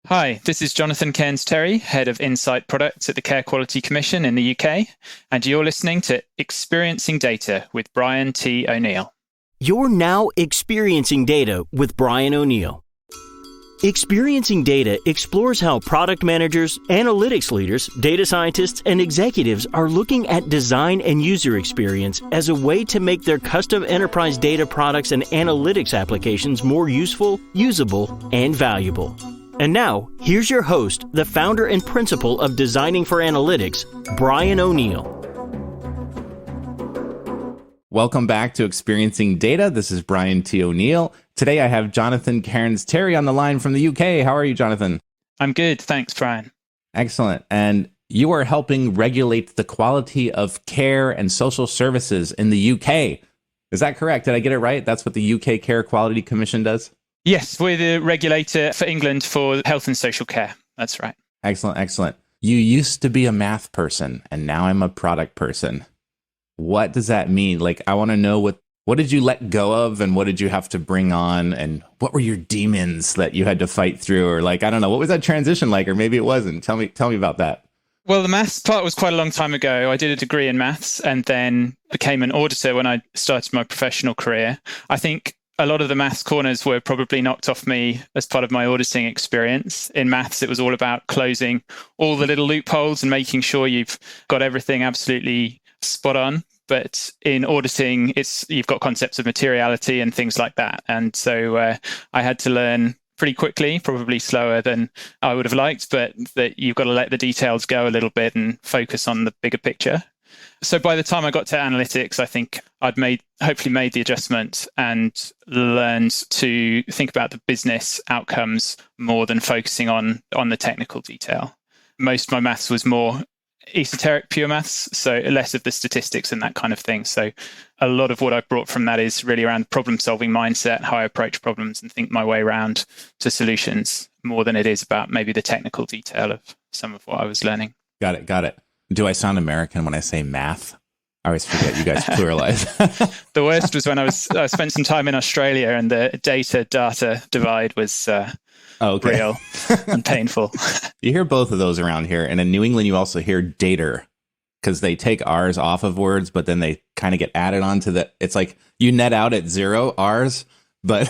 Hi, this is Jonathan Cairns-Terry, Head of Insight Products at the Care Quality Commission in the UK, and you're listening to Experiencing Data with Brian T. O'Neill. You're now experiencing data with Brian O'Neill. Experiencing Data explores how product managers, analytics leaders, data scientists, and executives are looking at design and user experience as a way to make their custom enterprise data products and analytics applications more useful, usable, and valuable. And now, here's your host, the founder and principal of Designing for Analytics, Brian O'Neill. Welcome back to Experiencing Data. This is Brian T. O'Neill. Today I have Jonathan Cairns-Terry on the line from the UK. How are you, Jonathan? I'm good. Thanks, Brian. Excellent. And you are helping regulate the quality of care and social services in the UK. Is that correct? Did I get it right? That's what the UK Care Quality Commission does? Yes, we're the regulator for England for health and social care. That's right. Excellent, excellent. You used to be a math person, and now I'm a product person. What does that mean? Like, I want to know what did you let go of, and what did you have to bring on, and what were your demons that you had to fight through? Or like, I don't know, what was that transition like? Or maybe it wasn't. Tell me about that. Well, the maths part was quite a long time ago. I did a degree in maths and then became an auditor when I started my professional career. I think a lot of the maths corners were probably knocked off me as part of my auditing experience. In maths, it was all about closing all the little loopholes and making sure you've got everything absolutely spot on. But in auditing, you've got concepts of materiality and things like that. And so I had to learn pretty quickly, probably slower than I would have liked, but that you've got to let the details go a little bit and focus on the bigger picture. So by the time I got to analytics, I think I'd hopefully made the adjustment and learned to think about the business outcomes more than focusing on the technical detail. Most of my maths was more esoteric, pure maths, so less of the statistics and that kind of thing. So a lot of what I brought from that is really around problem-solving mindset, how I approach problems and think my way around to solutions, more than it is about maybe the technical detail of some of what I was learning. Got it. Do I sound American when I say math? I always forget you guys pluralize. The worst was when I spent some time in Australia and the data divide was real and painful. You hear both of those around here. And in New England, you also hear dater because they take R's off of words, but then they kind of get added on to it's like you net out at 0 R's. But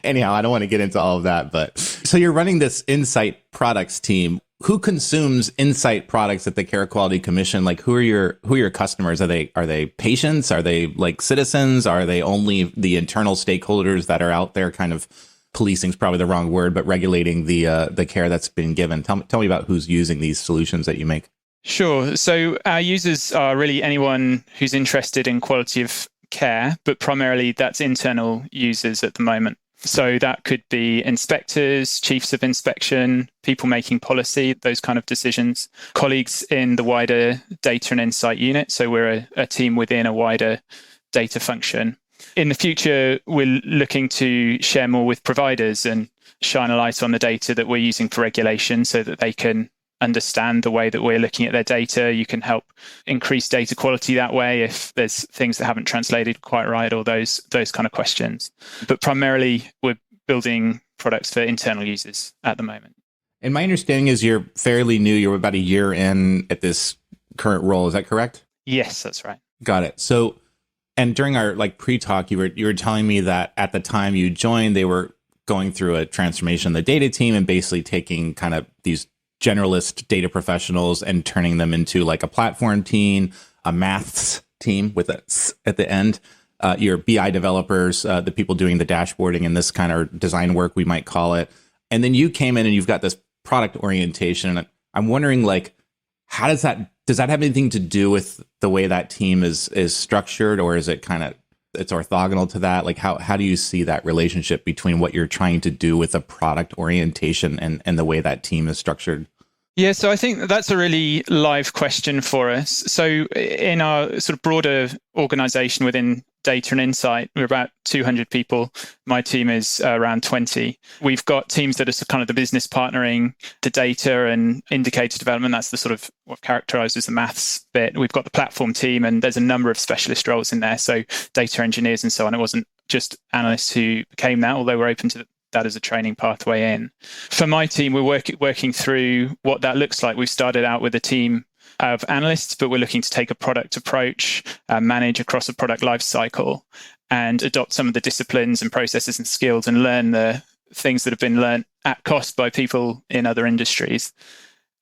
Anyhow, I don't want to get into all of that. But so you're running this Insight Products team. Who consumes Insight products at the Care Quality Commission? Like, who are your customers? Are they patients? Are they like citizens? Are they only the internal stakeholders that are out there kind of policing is probably the wrong word, but regulating the care that's been given? Tell me about who's using these solutions that you make. Sure. So our users are really anyone who's interested in quality of care, but primarily that's internal users at the moment. So that could be inspectors, chiefs of inspection, people making policy, those kind of decisions, colleagues in the wider data and insight unit. So we're a team within a wider data function. In the future, we're looking to share more with providers and shine a light on the data that we're using for regulation so that they can understand the way that we're looking at their data. You can help increase data quality that way if there's things that haven't translated quite right or those kind of questions. But primarily, we're building products for internal users at the moment. And my understanding is you're fairly new. You're about a year in at this current role. Is that correct? Yes, that's right. Got it. So, and during our pre-talk, you were telling me that at the time you joined, they were going through a transformation of the data team and basically taking kind of these generalist data professionals and turning them into like a platform team, a maths team with a S at the end, your BI developers, the people doing the dashboarding and this kind of design work, we might call it. And then you came in and you've got this product orientation. And I'm wondering, like, how does that have anything to do with the way that team is structured, or is it kind of it's orthogonal to that? Like, how do you see that relationship between what you're trying to do with a product orientation and the way that team is structured? Yeah, so I think that's a really live question for us. So in our sort of broader organization within data and insight, we're about 200 people. My team is around 20. We've got teams that are kind of the business partnering, the data and indicator development. That's the sort of what characterizes the maths bit. We've got the platform team, and there's a number of specialist roles in there. So data engineers and so on. It wasn't just analysts who became that, although we're open to that as a training pathway in. For my team, we're working through what that looks like. We've started out with a team of analysts, but we're looking to take a product approach, manage across a product lifecycle, and adopt some of the disciplines and processes and skills and learn the things that have been learned at cost by people in other industries.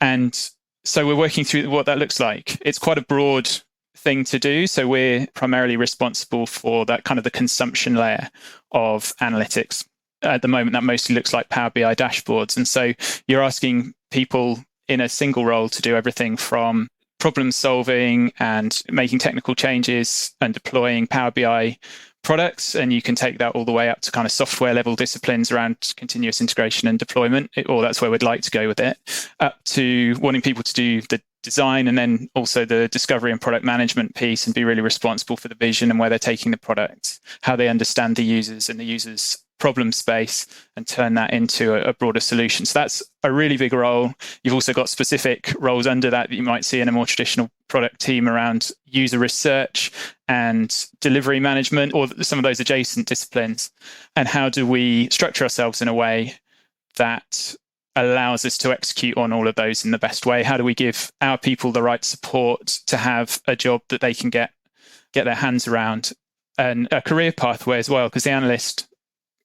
And so we're working through what that looks like. It's quite a broad thing to do. So we're primarily responsible for that kind of the consumption layer of analytics. At the moment, that mostly looks like Power BI dashboards. And so you're asking people in a single role to do everything from problem solving and making technical changes and deploying Power BI products. And you can take that all the way up to kind of software level disciplines around continuous integration and deployment, or that's where we'd like to go with it, up to wanting people to do the design and then also the discovery and product management piece and be really responsible for the vision and where they're taking the product, how they understand the users and the users' problem space and turn that into a broader solution. So that's a really big role. You've also got specific roles under that you might see in a more traditional product team around user research and delivery management, or some of those adjacent disciplines. And how do we structure ourselves in a way that allows us to execute on all of those in the best way? How do we give our people the right support to have a job that they can get their hands around, and a career pathway as well? Because the analyst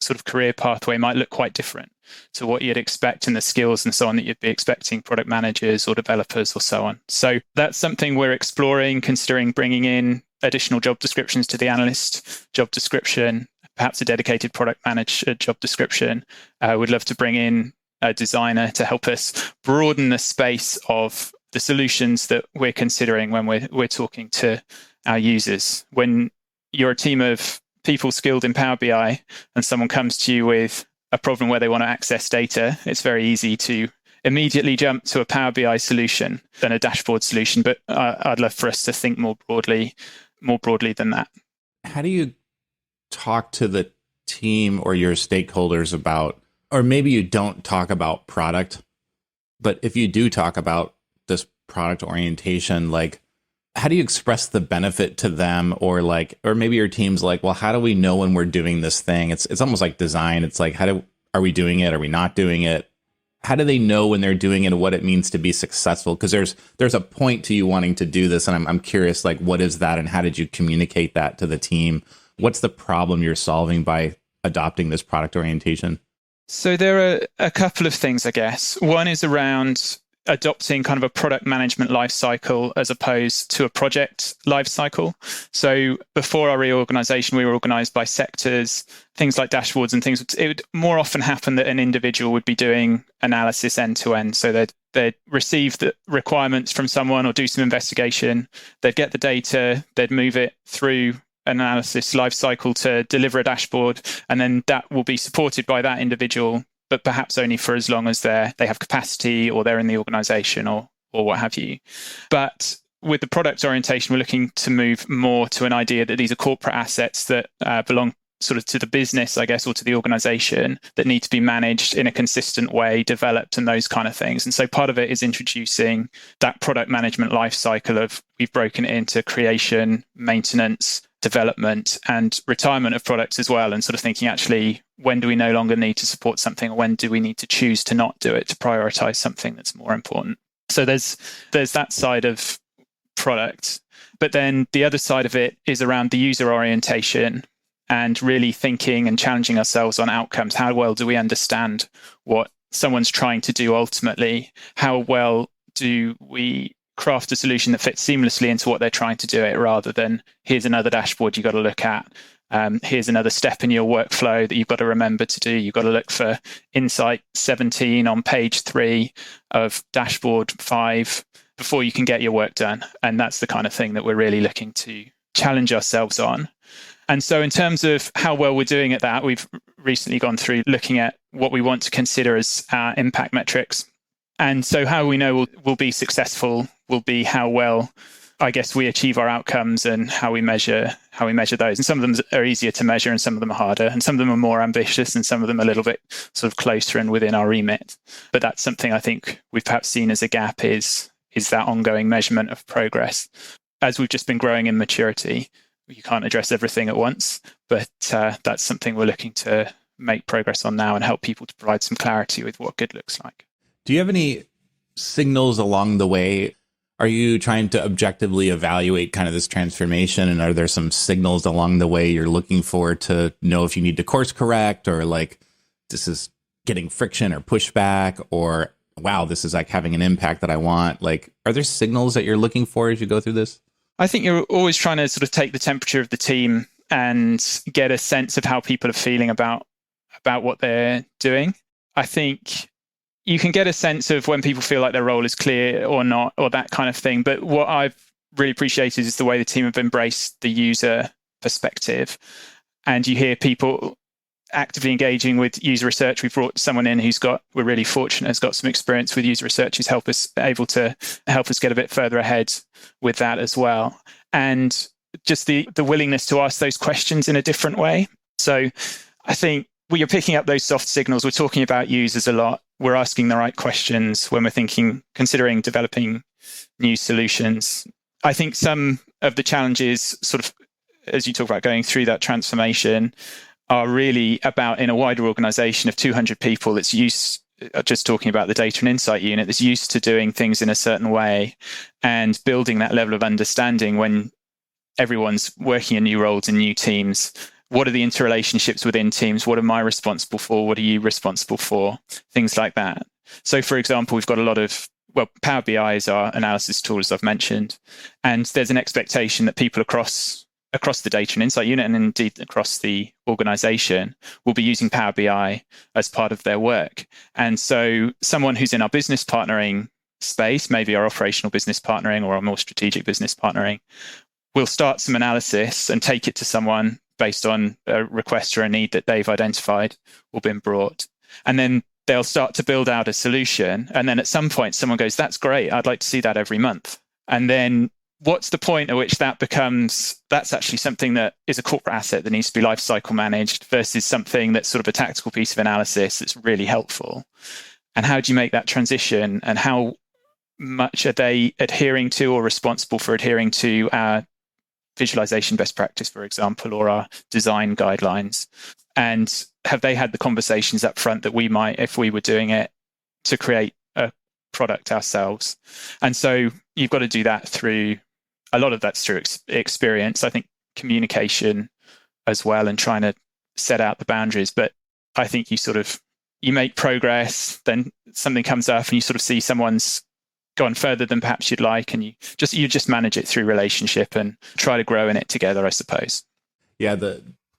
sort of career pathway might look quite different to what you'd expect and the skills and so on that you'd be expecting product managers or developers or so on. So that's something we're exploring, considering bringing in additional job descriptions to the analyst job description, perhaps a dedicated product manager job description. We'd love to bring in a designer to help us broaden the space of the solutions that we're considering when we're talking to our users. When you're a team of people skilled in Power BI and someone comes to you with a problem where they want to access data, it's very easy to immediately jump to a Power BI solution than a dashboard solution. But I'd love for us to think more broadly than that. How do you talk to the team or your stakeholders about, or maybe you don't talk about product, but if you do talk about this product orientation, like, how do you express the benefit to them? Or maybe your team's like, well, how do we know when we're doing this thing? It's almost like design. It's like, are we doing it? Are we not doing it? How do they know when they're doing it and what it means to be successful? Because there's a point to you wanting to do this. And I'm curious, like, what is that? And how did you communicate that to the team? What's the problem you're solving by adopting this product orientation? So there are a couple of things, I guess. One is around adopting kind of a product management lifecycle as opposed to a project lifecycle. So before our reorganization, we were organized by sectors, things like dashboards and things. It would more often happen that an individual would be doing analysis end to end. So they'd receive the requirements from someone or do some investigation. They'd get the data, they'd move it through an analysis lifecycle to deliver a dashboard, and then that will be supported by that individual, but perhaps only for as long as they have capacity or they're in the organization or what have you. But with the product orientation, we're looking to move more to an idea that these are corporate assets that belong sort of to the business, I guess, or to the organization, that need to be managed in a consistent way, developed, and those kind of things. And so part of it is introducing that product management life cycle of, we've broken it into creation, maintenance, development, and retirement of products as well, and sort of thinking, actually, when do we no longer need to support something, or when do we need to choose to not do it, to prioritize something that's more important? So there's that side of product. But then the other side of it is around the user orientation and really thinking and challenging ourselves on outcomes. How well do we understand what someone's trying to do ultimately? How well do we craft a solution that fits seamlessly into what they're trying to do it, rather than, here's another dashboard you've got to look at. Here's another step in your workflow that you've got to remember to do. You've got to look for insight 17 on page 3 of dashboard 5 before you can get your work done. And that's the kind of thing that we're really looking to challenge ourselves on. And so in terms of how well we're doing at that, we've recently gone through looking at what we want to consider as our impact metrics. And so how we know we'll be successful will be how well, I guess, we achieve our outcomes and how we measure those. And some of them are easier to measure and some of them are harder, and some of them are more ambitious and some of them a little bit sort of closer and within our remit. But that's something I think we've perhaps seen as a gap, is that ongoing measurement of progress. As we've just been growing in maturity, you can't address everything at once, but that's something we're looking to make progress on now and help people to provide some clarity with what good looks like. Do you have any signals along the way? Are you trying to objectively evaluate kind of this transformation? And are there some signals along the way you're looking for to know if you need to course correct, or like this is getting friction or pushback, or wow, this is like having an impact that I want? Like, are there signals that you're looking for as you go through this? I think you're always trying to sort of take the temperature of the team and get a sense of how people are feeling about what they're doing. I think you can get a sense of when people feel like their role is clear or not, or that kind of thing. But what I've really appreciated is the way the team have embraced the user perspective. And you hear people actively engaging with user research. We've brought someone in we're really fortunate, has got some experience with user research, who's able to help us get a bit further ahead with that as well. And just the willingness to ask those questions in a different way. So I think you're picking up those soft signals. We're talking about users a lot. We're asking the right questions when we're considering developing new solutions. I think some of the challenges, sort of, as you talk about going through that transformation, are really about, in a wider organization of 200 people that's used, just talking about the data and insight unit, that's used to doing things in a certain way, and building that level of understanding when everyone's working in new roles and new teams. What are the interrelationships within teams? What am I responsible for? What are you responsible for? Things like that. So, for example, we've got a lot of, Power BI is our analysis tool, as I've mentioned. And there's an expectation that people across the data and insight unit, and indeed across the organization, will be using Power BI as part of their work. And so someone who's in our business partnering space, maybe our operational business partnering or our more strategic business partnering, will start some analysis and take it to someone based on a request or a need that they've identified or been brought. And then they'll start to build out a solution. And then at some point, someone goes, that's great, I'd like to see that every month. And then what's the point at which that's actually something that is a corporate asset that needs to be lifecycle managed versus something that's sort of a tactical piece of analysis that's really helpful? And how do you make that transition? And how much are they adhering to or responsible for adhering to our visualization best practice, for example, or our design guidelines? And have they had the conversations up front that we might, if we were doing it, to create a product ourselves? And so you've got to do that through, a lot of that's through experience, I think communication as well, and trying to set out the boundaries. But I think you make progress, then something comes up and you sort of see someone's gone further than perhaps you'd like, and you just manage it through relationship and try to grow in it together, I suppose. Yeah,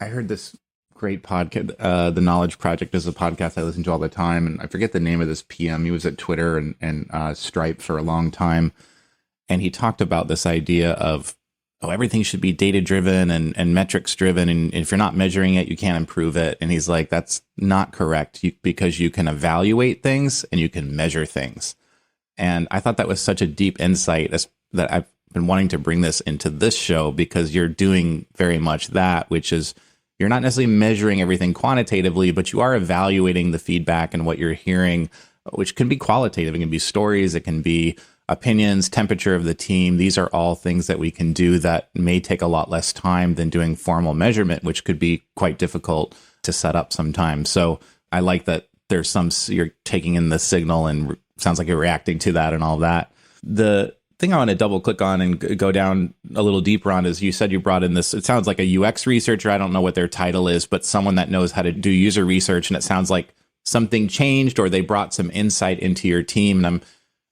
I heard this great podcast. The Knowledge Project is a podcast I listen to all the time, and I forget the name of this PM. He was at Twitter and Stripe for a long time, and he talked about this idea of everything should be data driven and metrics driven, and if you're not measuring it, you can't improve it. And he's like, that's not correct, because you can evaluate things and you can measure things. And I thought that was such a deep insight that I've been wanting to bring this into this show, because you're doing very much that, which is you're not necessarily measuring everything quantitatively, but you are evaluating the feedback and what you're hearing, which can be qualitative. It can be stories, it can be opinions, temperature of the team. These are all things that we can do that may take a lot less time than doing formal measurement, which could be quite difficult to set up sometimes. So I like that there's you're taking in the signal and sounds like you're reacting to that and all that. The thing I want to double click on and go down a little deeper on is, you said you brought in this, it sounds like a UX researcher. I don't know what their title is, but someone that knows how to do user research. And it sounds like something changed, or they brought some insight into your team. And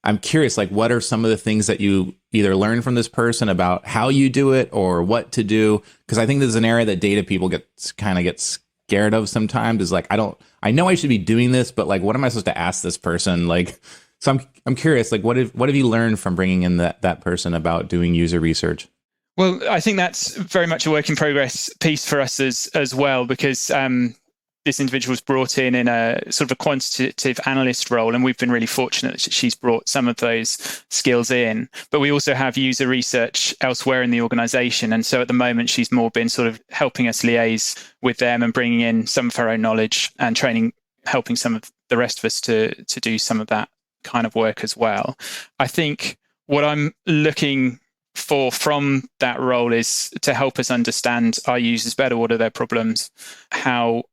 I'm curious, like, what are some of the things that you either learn from this person about how you do it or what to do? Because I think this is an area that data people get scared of sometimes, is like, I know I should be doing this, but like, what am I supposed to ask this person? Like, so I'm curious, like, what have you learned from bringing in that person about doing user research? Well, I think that's very much a work in progress piece for us as well, because this individual was brought in a sort of a quantitative analyst role, and we've been really fortunate that she's brought some of those skills in. But we also have user research elsewhere in the organization, and so at the moment she's more been sort of helping us liaise with them and bringing in some of her own knowledge and training, helping some of the rest of us to do some of that kind of work as well. I think what I'm looking for from that role is to help us understand our users better. What are their problems? How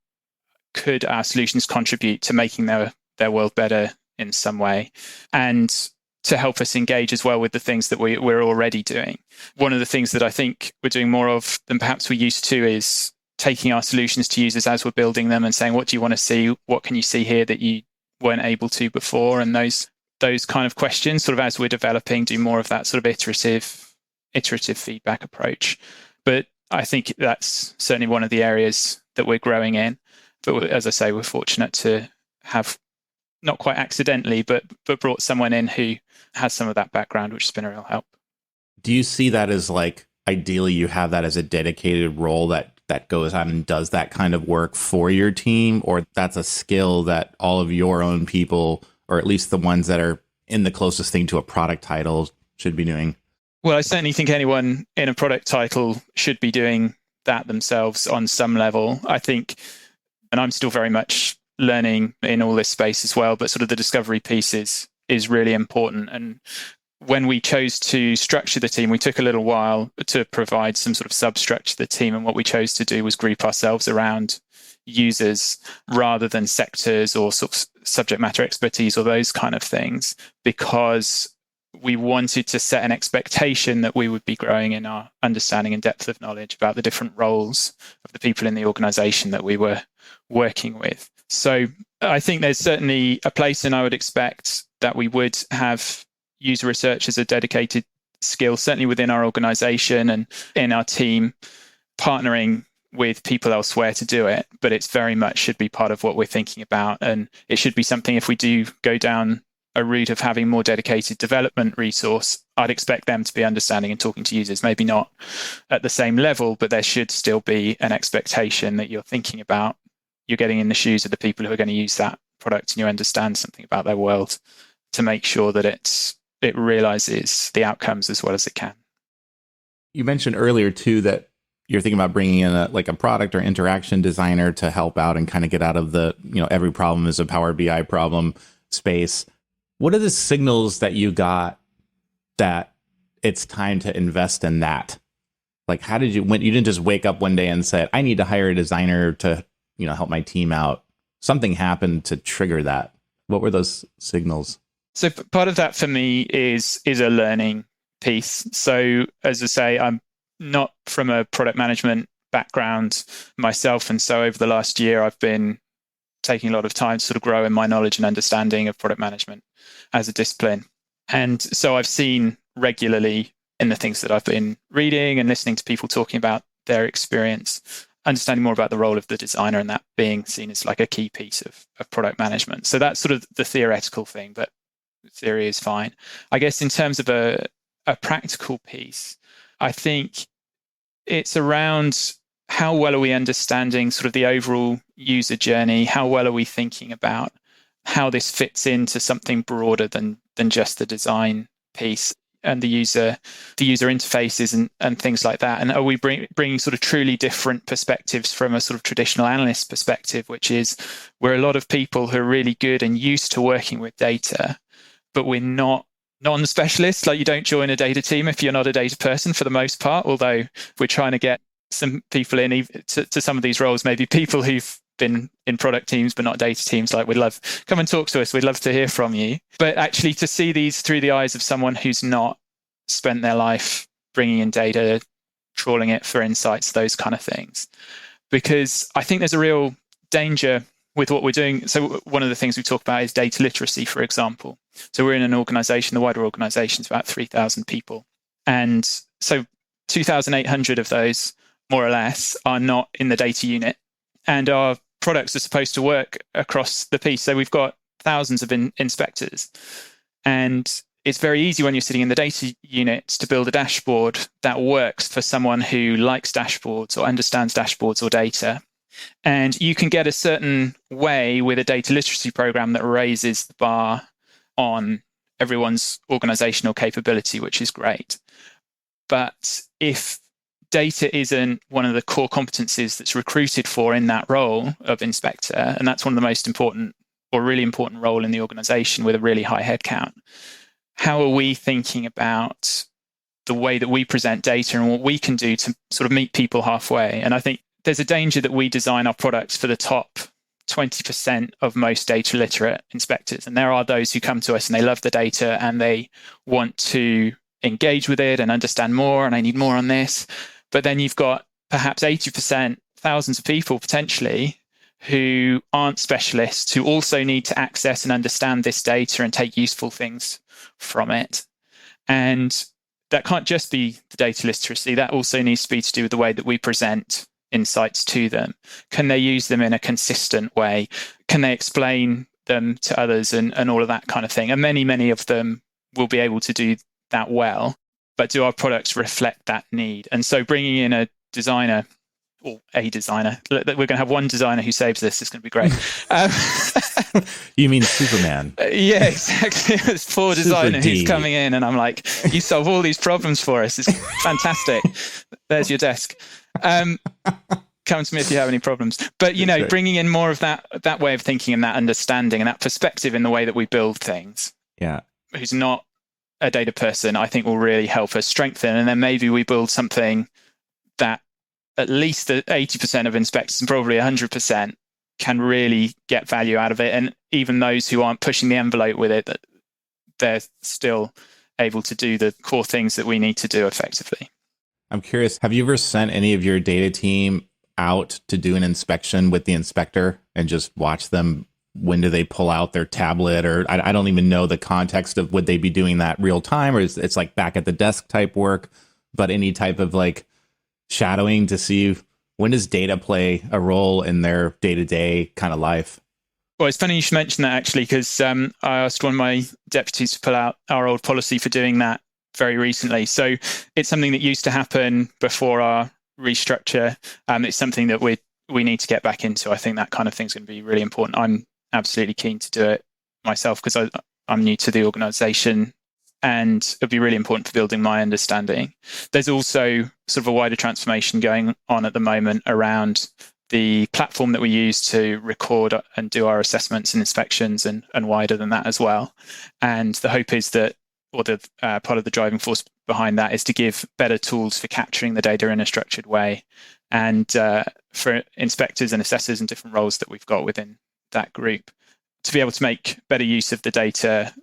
could our solutions contribute to making their world better in some way, and to help us engage as well with the things that we're already doing. One of the things that I think we're doing more of than perhaps we used to is taking our solutions to users as we're building them and saying, what do you want to see? What can you see here that you weren't able to before? And those kind of questions, sort of as we're developing, do more of that sort of iterative feedback approach. But I think that's certainly one of the areas that we're growing in. But as I say, we're fortunate to have, not quite accidentally, but brought someone in who has some of that background, which has been a real help. Do you see that as like, ideally you have that as a dedicated role that goes out and does that kind of work for your team, or that's a skill that all of your own people, or at least the ones that are in the closest thing to a product title, should be doing? Well, I certainly think anyone in a product title should be doing that themselves on some level. I think, and I'm still very much learning in all this space as well, but sort of the discovery piece is really important. And when we chose to structure the team, we took a little while to provide some sort of substructure to the team. And what we chose to do was group ourselves around users rather than sectors or sort of subject matter expertise or those kind of things, because we wanted to set an expectation that we would be growing in our understanding and depth of knowledge about the different roles of the people in the organization that we were working with. So I think there's certainly a place, and I would expect that we would have user research as a dedicated skill, certainly within our organization and in our team, partnering with people elsewhere to do it. But it's very much should be part of what we're thinking about. And it should be something, if we do go down a route of having more dedicated development resource, I'd expect them to be understanding and talking to users, maybe not at the same level, but there should still be an expectation that you're thinking about, you're getting in the shoes of the people who are going to use that product and you understand something about their world to make sure that it realizes the outcomes as well as it can. You mentioned earlier too that you're thinking about bringing in a product or interaction designer to help out and kind of get out of the, every problem is a Power BI problem space. What are the signals that you got that it's time to invest in that? Like, how did you, when you didn't just wake up one day and say, I need to hire a designer to, help my team out? Something happened to trigger that. What were those signals? So part of that for me is a learning piece. So as I say, I'm not from a product management background myself. And so over the last year, I've been taking a lot of time to sort of grow in my knowledge and understanding of product management as a discipline. And so I've seen regularly in the things that I've been reading and listening to people talking about their experience, understanding more about the role of the designer and that being seen as like a key piece of product management. So that's sort of the theoretical thing, but theory is fine. I guess in terms of a practical piece, I think it's around how well are we understanding sort of the overall user journey? How well are we thinking about how this fits into something broader than just the design piece and the user interfaces and things like that? And are we bringing sort of truly different perspectives from a sort of traditional analyst perspective, which is we're a lot of people who are really good and used to working with data, but we're not non-specialists. Like, you don't join a data team if you're not a data person for the most part, although we're trying to get some people in to some of these roles, maybe people who've been in product teams but not data teams. Like, we'd love, come and talk to us, we'd love to hear from you. But actually to see these through the eyes of someone who's not spent their life bringing in data, trawling it for insights, those kind of things. Because I think there's a real danger with what we're doing. So one of the things we talk about is data literacy, for example. So we're in an organization, the wider organization is about 3,000 people. And so 2,800 of those, more or less, are not in the data unit. And our products are supposed to work across the piece. So we've got thousands of inspectors. And it's very easy when you're sitting in the data units to build a dashboard that works for someone who likes dashboards or understands dashboards or data. And you can get a certain way with a data literacy program that raises the bar on everyone's organizational capability, which is great. But if data isn't one of the core competencies that's recruited for in that role of inspector, and that's one of the most important or really important role in the organization with a really high headcount, how are we thinking about the way that we present data and what we can do to sort of meet people halfway? And I think there's a danger that we design our products for the top 20% of most data literate inspectors. And there are those who come to us and they love the data and they want to engage with it and understand more, and I need more on this. But then you've got perhaps 80%, thousands of people potentially, who aren't specialists, who also need to access and understand this data and take useful things from it. And that can't just be the data literacy. That also needs to be to do with the way that we present insights to them. Can they use them in a consistent way? Can they explain them to others and all of that kind of thing? And many of them will be able to do that well. But do our products reflect that need? And so bringing in a designer, or a designer, we're going to have one designer who saves this. It's going to be great. You mean Superman? Yeah, exactly. It's poor designer who's coming in and I'm like, you solve all these problems for us. It's fantastic. There's your desk. Come to me if you have any problems. But, bringing in more of that way of thinking and that understanding and that perspective in the way that we build things. Yeah. Who's not a data person, I think will really help us strengthen. And then maybe we build something that at least the 80% of inspectors and probably 100% can really get value out of it. And even those who aren't pushing the envelope with it, they're still able to do the core things that we need to do effectively. I'm curious, have you ever sent any of your data team out to do an inspection with the inspector and just watch them? When do they pull out their tablet? Or I don't even know the context of would they be doing that real time, or it's like back at the desk type work, but any type of like shadowing to see when does data play a role in their day-to-day kind of life? Well, it's funny you should mention that actually, because I asked one of my deputies to pull out our old policy for doing that very recently. So it's something that used to happen before our restructure. It's something that we need to get back into. I think that kind of thing's going to be really important. I'm absolutely keen to do it myself because I'm new to the organization and it'll be really important for building my understanding. There's also sort of a wider transformation going on at the moment around the platform that we use to record and do our assessments and inspections and wider than that as well. And the hope is that, or the part of the driving force behind that is to give better tools for capturing the data in a structured way and for inspectors and assessors and different roles that we've got within that group to be able to make better use of the data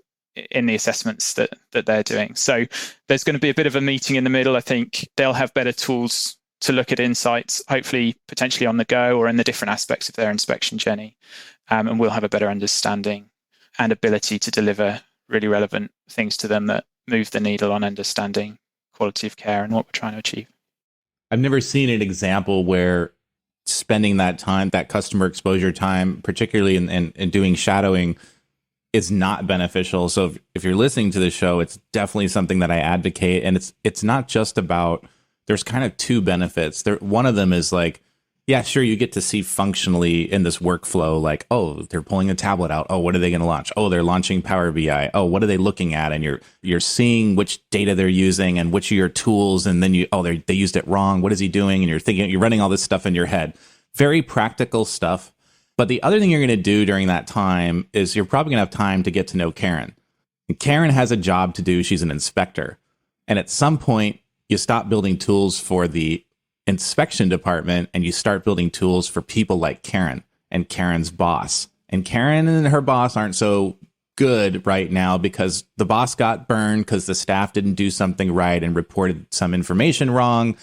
in the assessments that they're doing. So there's going to be a bit of a meeting in the middle. I think they'll have better tools to look at insights, hopefully potentially on the go or in the different aspects of their inspection journey. And we'll have a better understanding and ability to deliver really relevant things to them that move the needle on understanding quality of care and what we're trying to achieve. I've never seen an example where spending that time, that customer exposure time, particularly in doing shadowing, is not beneficial. So if you're listening to the show, it's definitely something that I advocate. And it's not just about, there's kind of two benefits. One of them is like, yeah, sure, you get to see functionally in this workflow, like, oh, they're pulling a tablet out. Oh, what are they going to launch? Oh, they're launching Power BI. Oh, what are they looking at? And you're seeing which data they're using and which are your tools. And then they used it wrong. What is he doing? And you're running all this stuff in your head. Very practical stuff. But the other thing you're going to do during that time is you're probably going to have time to get to know Karen. And Karen has a job to do. She's an inspector. And at some point, you stop building tools for the inspection department and you start building tools for people like Karen and Karen's boss. And Karen and her boss aren't so good right now because the boss got burned because the staff didn't do something right and reported some information wrong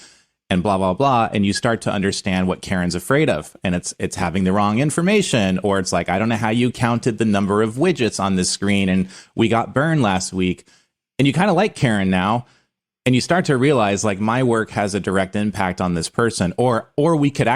and blah, blah, blah. And you start to understand what Karen's afraid of. And it's having the wrong information, or it's like, I don't know how you counted the number of widgets on this screen and we got burned last week. And you kind of like Karen now. And you start to realize, like, my work has a direct impact on this person, or we could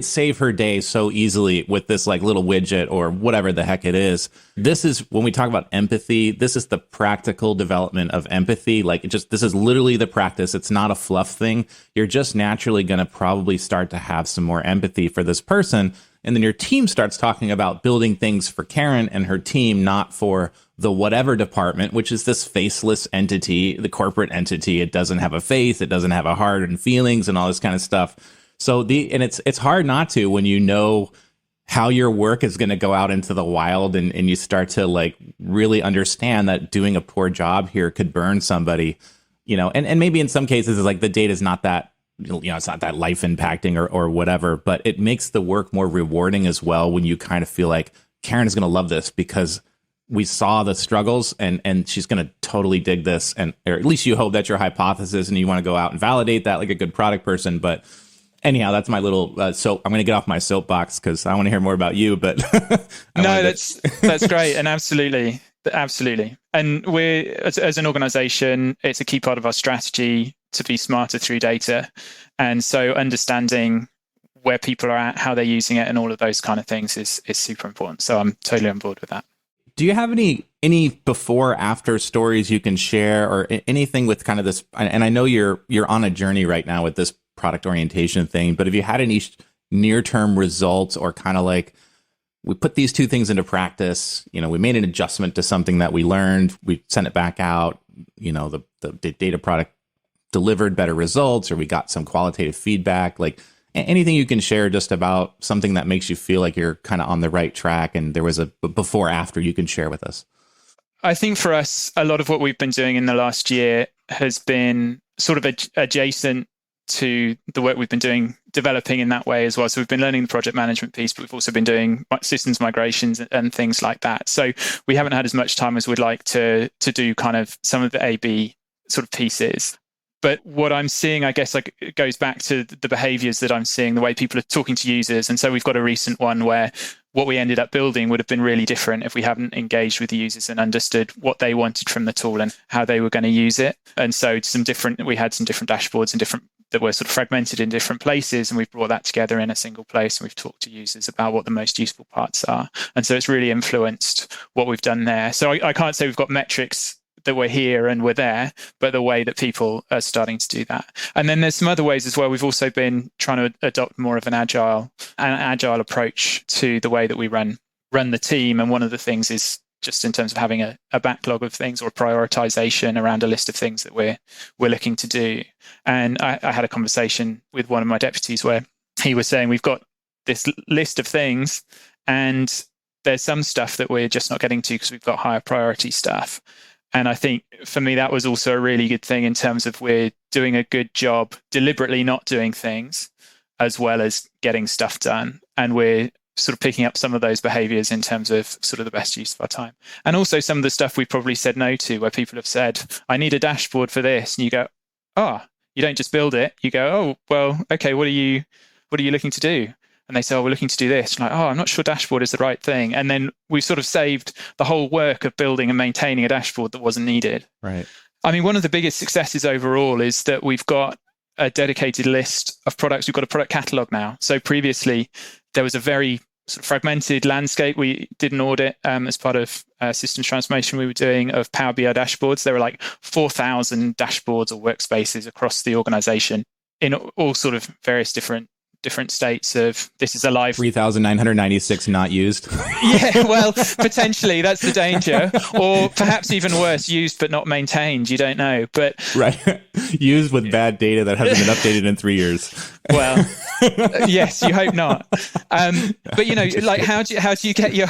save her day so easily with this like little widget or whatever the heck it is. This is when we talk about empathy, this is the practical development of empathy. Like this is literally the practice. It's not a fluff thing. You're just naturally going to probably start to have some more empathy for this person. And then your team starts talking about building things for Karen and her team, not for the whatever department, which is this faceless entity, the corporate entity. It doesn't have a face, it doesn't have a heart and feelings and all this kind of stuff. So it's hard not to when you know how your work is going to go out into the wild and you start to like really understand that doing a poor job here could burn somebody, and maybe in some cases it's like the data is not that it's not that life impacting or whatever, but it makes the work more rewarding as well when you kind of feel like Karen is going to love this because we saw the struggles and she's going to totally dig this. And or at least you hope that's your hypothesis and you want to go out and validate that like a good product person. But anyhow, that's my little soap. I'm going to get off my soapbox because I want to hear more about you. But no, that's great. And absolutely. And we're, as an organization, it's a key part of our strategy to be smarter through data. And so understanding where people are at, how they're using it, and all of those kind of things is super important. So I'm totally on board with that. Do you have any before after stories you can share or anything with kind of this? And I know you're on a journey right now with this product orientation thing, but have you had any near-term results or kind of like, we put these two things into practice, we made an adjustment to something that we learned, we sent it back out, the data product delivered better results, or we got some qualitative feedback, like anything you can share just about something that makes you feel like you're kind of on the right track and there was a before after you can share with us? I think for us, a lot of what we've been doing in the last year has been sort of adjacent to the work we've been doing, developing in that way as well. So we've been learning the project management piece, but we've also been doing systems migrations and things like that. So we haven't had as much time as we'd like to do kind of some of the A/B sort of pieces. But what I'm seeing, I guess, like it goes back to the behaviors that I'm seeing, the way people are talking to users. And so we've got a recent one where what we ended up building would have been really different if we hadn't engaged with the users and understood what they wanted from the tool and how they were going to use it. And so we had some different dashboards and that were sort of fragmented in different places, and we've brought that together in a single place, and we've talked to users about what the most useful parts are. And so it's really influenced what we've done there. So I can't say we've got metrics that we're here and we're there, but the way that people are starting to do that. And then there's some other ways as well. We've also been trying to adopt more of an agile approach to the way that we run the team. And one of the things is just in terms of having a backlog of things or a prioritization around a list of things that we're looking to do. And I had a conversation with one of my deputies where he was saying, we've got this list of things and there's some stuff that we're just not getting to because we've got higher priority stuff. And I think for me, that was also a really good thing in terms of we're doing a good job deliberately not doing things as well as getting stuff done. And we're sort of picking up some of those behaviors in terms of sort of the best use of our time. And also some of the stuff we probably said no to, where people have said, I need a dashboard for this. And you go, you don't just build it. You go, oh, well, okay, what are you looking to do? And they say, we're looking to do this. I'm like, I'm not sure dashboard is the right thing. And then we've sort of saved the whole work of building and maintaining a dashboard that wasn't needed. Right. I mean, one of the biggest successes overall is that we've got a dedicated list of products. We've got a product catalog now. So previously, there was a very sort of fragmented landscape. We did an audit as part of systems transformation we were doing of Power BI dashboards. There were like 4,000 dashboards or workspaces across the organization in all sort of various different states of this is a live 3,996 not used. Yeah, well, potentially that's the danger, or perhaps even worse, used but not maintained. You don't know, but right, used with bad data that hasn't been updated in 3 years. Well, yes, you hope not. But like how do you get your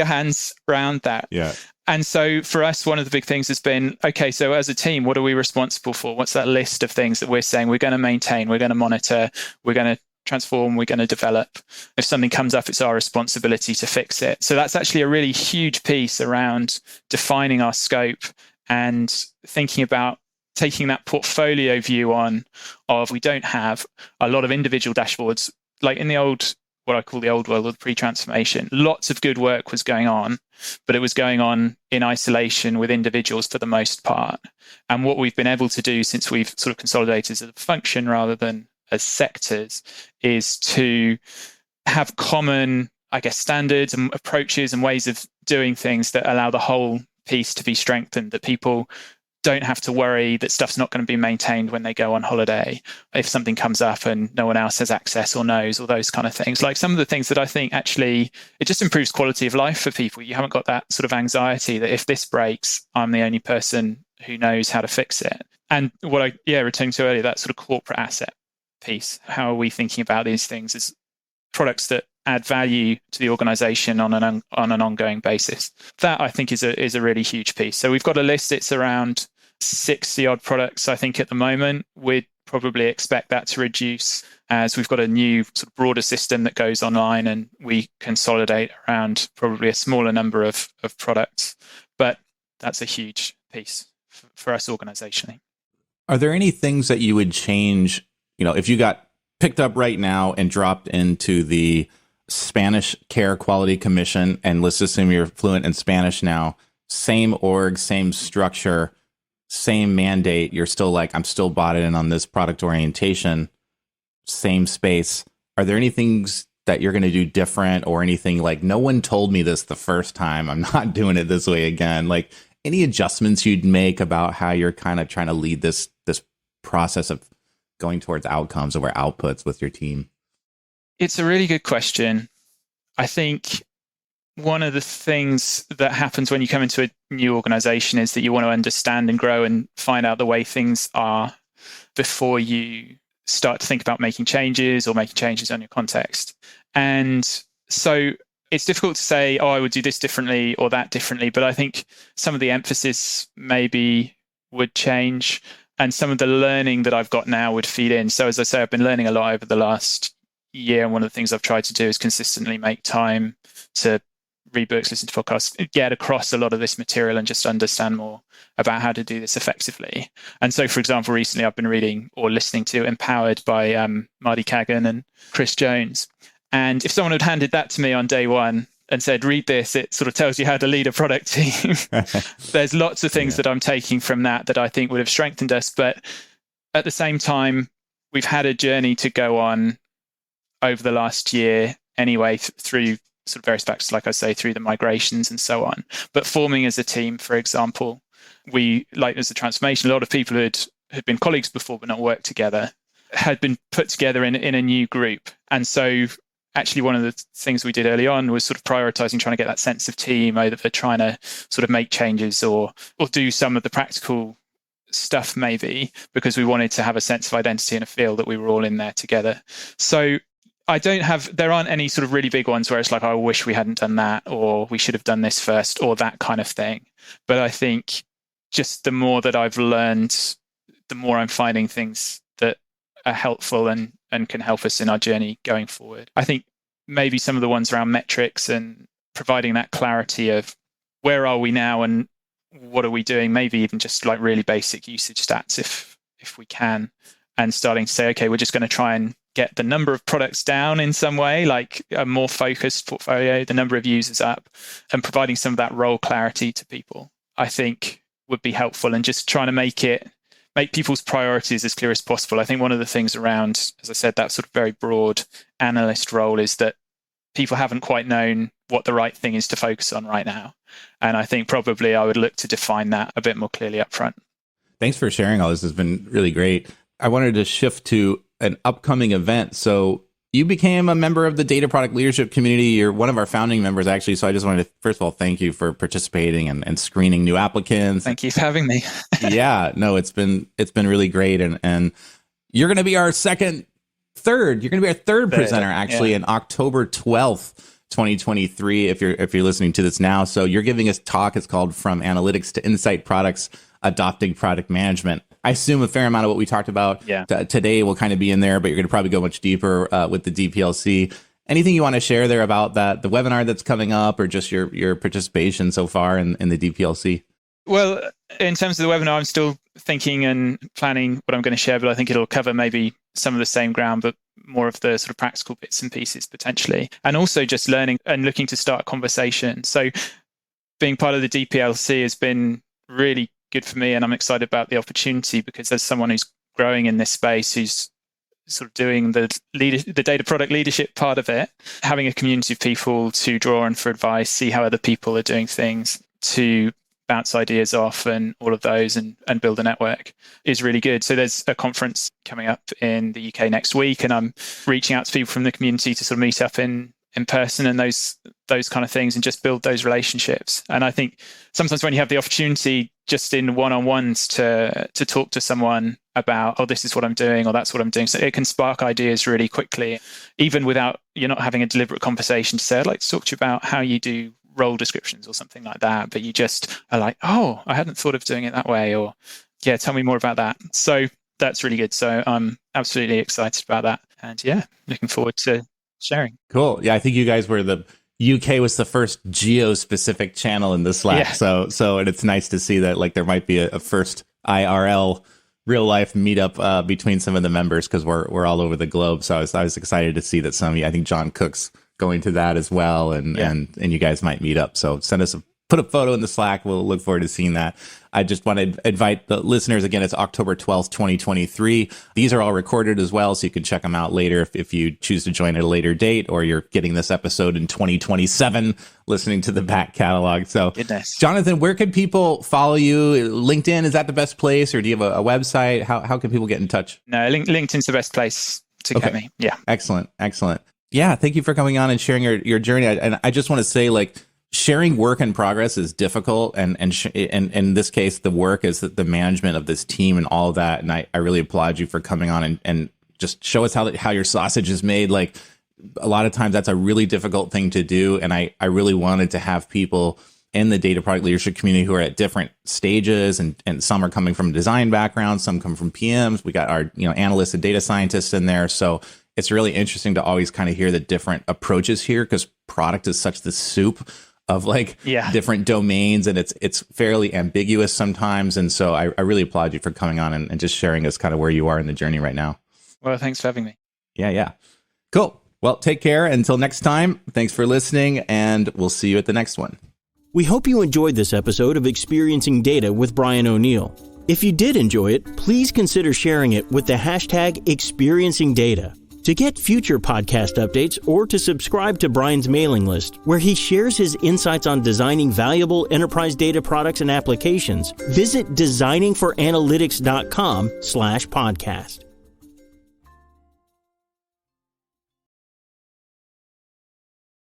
hands around that? Yeah. And so for us, one of the big things has been, okay, so as a team, what are we responsible for? What's that list of things that we're saying we're going to maintain, we're going to monitor, we're going to transform, we're going to develop? If something comes up, it's our responsibility to fix it. So that's actually a really huge piece around defining our scope and thinking about taking that portfolio view on of we don't have a lot of individual dashboards. Like in what I call the old world of pre-transformation, lots of good work was going on, but it was going on in isolation with individuals for the most part. And what we've been able to do since we've sort of consolidated as a function rather than as sectors is to have common, I guess, standards and approaches and ways of doing things that allow the whole piece to be strengthened, that people don't have to worry that stuff's not going to be maintained when they go on holiday if something comes up and no one else has access or knows, or those kind of things. Like some of the things that I think actually it just improves quality of life for people. You haven't got that sort of anxiety that if this breaks, I'm the only person who knows how to fix it. And what returning to earlier, that sort of corporate asset piece. How are we thinking about these things as products that add value to the organization on an ongoing basis? That I think is a really huge piece. So we've got a list. It's around 60 odd products, I think, at the moment. We're probably expect that to reduce as we've got a new sort of broader system that goes online and we consolidate around probably a smaller number of products. But that's a huge piece for us organizationally. Are there any things that you would change, if you got picked up right now and dropped into the Spanish Care Quality Commission, and let's assume you're fluent in Spanish now, same org, same structure, same mandate, you're still like, I'm still bought in on this product orientation, same space. Are there any things that you're going to do different, or anything like, no one told me this the first time, I'm not doing it this way again? Like, any adjustments you'd make about how you're kind of trying to lead this process of going towards outcomes over outputs with your team? It's a really good question. I think one of the things that happens when you come into a new organization is that you want to understand and grow and find out the way things are before you start to think about making changes or making changes on your context. And so it's difficult to say, oh, I would do this differently or that differently, but I think some of the emphasis maybe would change, and some of the learning that I've got now would feed in. So as I say, I've been learning a lot over the last year, and one of the things I've tried to do is consistently make time to read books, listen to podcasts, get across a lot of this material and just understand more about how to do this effectively. And so, for example, recently I've been reading or listening to Empowered by Marty Kagan and Chris Jones. And if someone had handed that to me on day one and said, read this, it sort of tells you how to lead a product team. There's lots of things that I'm taking from that I think would have strengthened us. But at the same time, we've had a journey to go on over the last year anyway, through sort of various factors, like I say, through the migrations and so on. But forming as a team, for example, as a transformation, a lot of people who had been colleagues before but not worked together had been put together in a new group. And so actually one of the things we did early on was sort of prioritizing trying to get that sense of team over trying to sort of make changes or do some of the practical stuff maybe, because we wanted to have a sense of identity and a feel that we were all in there together. So there aren't any sort of really big ones where it's like, I wish we hadn't done that, or we should have done this first, or that kind of thing. But I think just the more that I've learned, the more I'm finding things that are helpful and can help us in our journey going forward. I think maybe some of the ones around metrics and providing that clarity of where are we now and what are we doing, maybe even just like really basic usage stats if we can, and starting to say, okay, we're just going to try and get the number of products down in some way, like a more focused portfolio, the number of users up, and providing some of that role clarity to people, I think would be helpful, and just trying to make people's priorities as clear as possible. I think one of the things around, as I said, that sort of very broad analyst role is that people haven't quite known what the right thing is to focus on right now. And I think probably I would look to define that a bit more clearly up front. Thanks for sharing all this. It's been really great. I wanted to shift to an upcoming event. So you became a member of the Data Product Leadership Community. You're one of our founding members, actually. So I just wanted to, first of all, thank you for participating and screening new applicants. Thank you for having me. Yeah, no, it's been really great. And you're going to be our third presenter, actually, in October 12th, 2023, if you're listening to this now. So you're giving us a talk. It's called From Analytics to Insight Products, Adopting Product Management. I assume a fair amount of what we talked about today will kind of be in there, but you're going to probably go much deeper with the DPLC. Anything you want to share there about the webinar that's coming up, or just your participation so far in the DPLC? Well, in terms of the webinar, I'm still thinking and planning what I'm going to share, but I think it'll cover maybe some of the same ground, but more of the sort of practical bits and pieces potentially. And also just learning and looking to start a conversation. So being part of the DPLC has been really good for me, and I'm excited about the opportunity, because as someone who's growing in this space, who's sort of doing the data product leadership part of it, having a community of people to draw on for advice, see how other people are doing things, to bounce ideas off and all of those and build a network is really good. So there's a conference coming up in the UK next week, and I'm reaching out to people from the community to sort of meet up in person and those kind of things, and just build those relationships. And I think sometimes when you have the opportunity just in one-on-ones to talk to someone about, oh, this is what I'm doing, or that's what I'm doing, so it can spark ideas really quickly, even without you're not having a deliberate conversation to say, I'd like to talk to you about how you do role descriptions or something like that, but you just are like, oh, I hadn't thought of doing it that way, or yeah, tell me more about that. So that's really good. So I'm absolutely excited about that. And yeah, looking forward to sharing. Cool. Yeah, I think you guys were the UK was the first geo-specific channel in the Slack. Yeah. So and it's nice to see that like there might be a first IRL real life meetup between some of the members, because we're all over the globe. So I was excited to see that I think John Cook's going to that as well, and you guys might meet up. So put a photo in the Slack. We'll look forward to seeing that. I just want to invite the listeners again. It's October 12th, 2023. These are all recorded as well, so you can check them out later if you choose to join at a later date, or you're getting this episode in 2027, listening to the back catalog. So, Goodness. Jonathan, where can people follow you? LinkedIn, is that the best place, or do you have a website? How can people get in touch? No, LinkedIn's the best place to get me. Yeah. Excellent. Yeah, thank you for coming on and sharing your journey. And I just want to say, like, sharing work in progress is difficult, and in this case, the work is the management of this team and all of that. And I really applaud you for coming on and just show us how your sausage is made. Like, a lot of times that's a really difficult thing to do, and I really wanted to have people in the data product leadership community who are at different stages, and some are coming from design backgrounds, some come from PMs. We got our analysts and data scientists in there, so it's really interesting to always kind of hear the different approaches here, because product is such the soup of different domains, and it's fairly ambiguous sometimes. And so I really applaud you for coming on and just sharing us kind of where you are in the journey right now. Well, thanks for having me. Yeah. Cool. Well, take care. Until next time, thanks for listening, and we'll see you at the next one. We hope you enjoyed this episode of Experiencing Data with Brian O'Neill. If you did enjoy it, please consider sharing it with the hashtag #ExperiencingData. To get future podcast updates, or to subscribe to Brian's mailing list, where he shares his insights on designing valuable enterprise data products and applications, visit designingforanalytics.com/podcast.